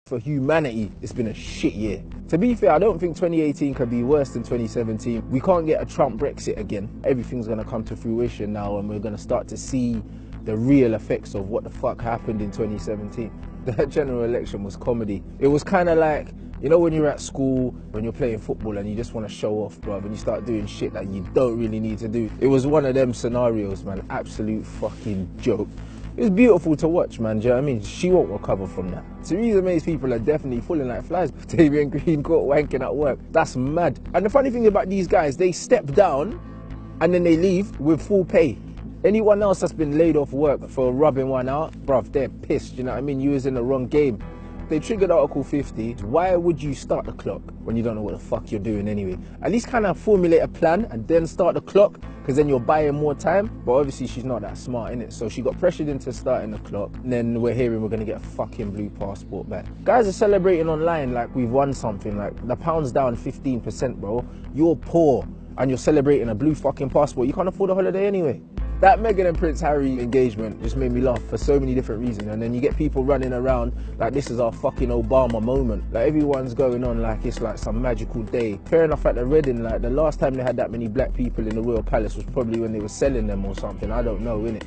For humanity, it's been a shit year. To be fair, I don't think 2018 could be worse than 2017. We can't get a Trump Brexit again. Everything's going to come to fruition now, and we're going to start to see the real effects of what the fuck happened in 2017. That general election was comedy. It was kind of like, you know, when you're at school, when you're playing football and you just want to show off, bruv, and you start doing shit that you don't really need to do. It was one of them scenarios, man. Absolute fucking joke. It was beautiful to watch, man. Do you know what I mean? She won't recover from that. Theresa May's people are definitely falling like flies. Tavian Green caught wanking at work. That's mad. And the funny thing about these guys, they step down and then they leave with full pay. Anyone else that's been laid off work for rubbing one out, bruv, they're pissed. You know what I mean? You was in the wrong game. They triggered Article 50. Why would you start the clock when you don't know what the fuck you're doing anyway? At least kind of formulate a plan and then start the clock, because then you're buying more time. But obviously she's not that smart, innit? So she got pressured into starting the clock. And then we're hearing we're gonna get a fucking blue passport back. Guys are celebrating online like we've won something. Like the pound's down 15%, bro. You're poor and you're celebrating a blue fucking passport. You can't afford a holiday anyway. That Meghan and Prince Harry engagement just made me laugh for so many different reasons. And then you get people running around like this is our fucking Obama moment. Like everyone's going on like it's like some magical day. Fair enough, at the wedding, like the last time they had that many black people in the Royal Palace was probably when they were selling them or something. I don't know, innit?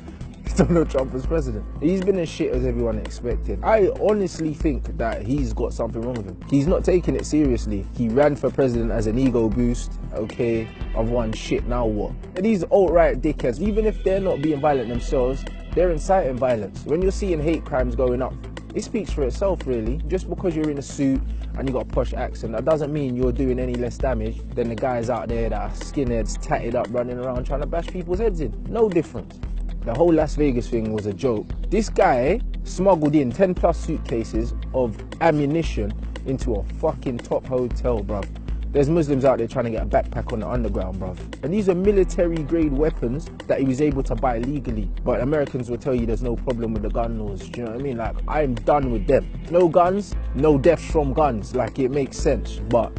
Donald Trump was president. He's been as shit as everyone expected. I honestly think that he's got something wrong with him. He's not taking it seriously. He ran for president as an ego boost. Okay, I've won shit, now what? And these alt-right dickheads, even if they're not being violent themselves, they're inciting violence. When you're seeing hate crimes going up, it speaks for itself, really. Just because you're in a suit and you got a posh accent, that doesn't mean you're doing any less damage than the guys out there that are skinheads, tatted up, running around trying to bash people's heads in. No difference. The whole Las Vegas thing was a joke. This guy smuggled in 10 plus suitcases of ammunition into a fucking top hotel, bruv. There's Muslims out there trying to get a backpack on the underground, bruv. And these are military grade weapons that he was able to buy legally. But Americans will tell you there's no problem with the gun laws. Do you know what I mean? Like, I'm done with them. No guns, no deaths from guns. Like, it makes sense. But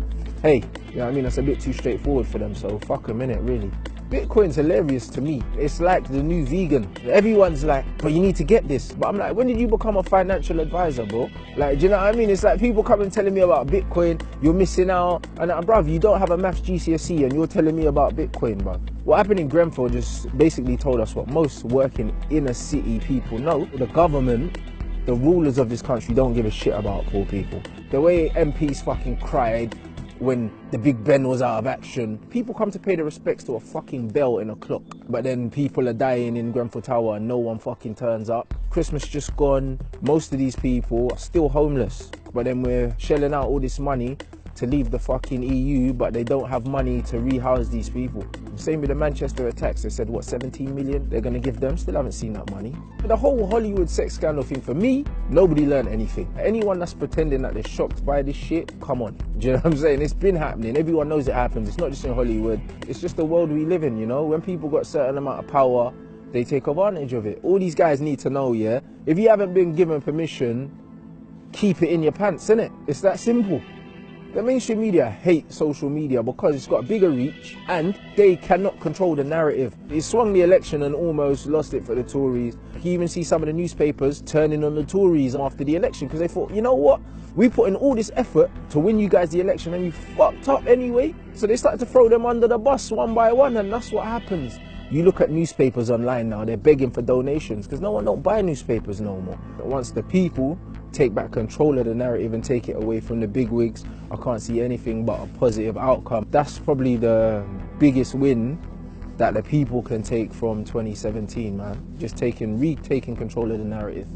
hey, you know what I mean? That's a bit too straightforward for them. So fuck them, innit, really. Bitcoin's hilarious to me. It's like the new vegan. Everyone's like, but you need to get this. But I'm like, when did you become a financial advisor, bro? Like, do you know what I mean? It's like people come and telling me about Bitcoin, you're missing out. And bruv, you don't have a maths GCSE and you're telling me about Bitcoin, bruv. What happened in Grenfell just basically told us what most working inner city people know. The government, the rulers of this country don't give a shit about poor people. The way MPs fucking cried when the Big Ben was out of action. People come to pay their respects to a fucking bell in a clock. But then people are dying in Grenfell Tower and no one fucking turns up. Christmas just gone. Most of these people are still homeless. But then we're shelling out all this money to leave the fucking EU, but they don't have money to rehouse these people. Same with the Manchester attacks. They said, what, 17 million they're gonna give them? Still haven't seen that money. The whole Hollywood sex scandal thing, for me, nobody learned anything. Anyone that's pretending that they're shocked by this shit, come on. Do you know what I'm saying? It's been happening. Everyone knows it happens. It's not just in Hollywood. It's just the world we live in, you know? When people got a certain amount of power, they take advantage of it. All these guys need to know, yeah? If you haven't been given permission, keep it in your pants, innit? It's that simple. The mainstream media hate social media because it's got a bigger reach and they cannot control the narrative. It swung the election and almost lost it for the Tories. You even see some of the newspapers turning on the Tories after the election because they thought, you know what? We put in all this effort to win you guys the election and you fucked up anyway. So they started to throw them under the bus one by one, and that's what happens. You look at newspapers online now, they're begging for donations because no one don't buy newspapers no more. But once the people take back control of the narrative and take it away from the bigwigs, I can't see anything but a positive outcome. That's probably the biggest win that the people can take from 2017, man. Just retaking control of the narrative.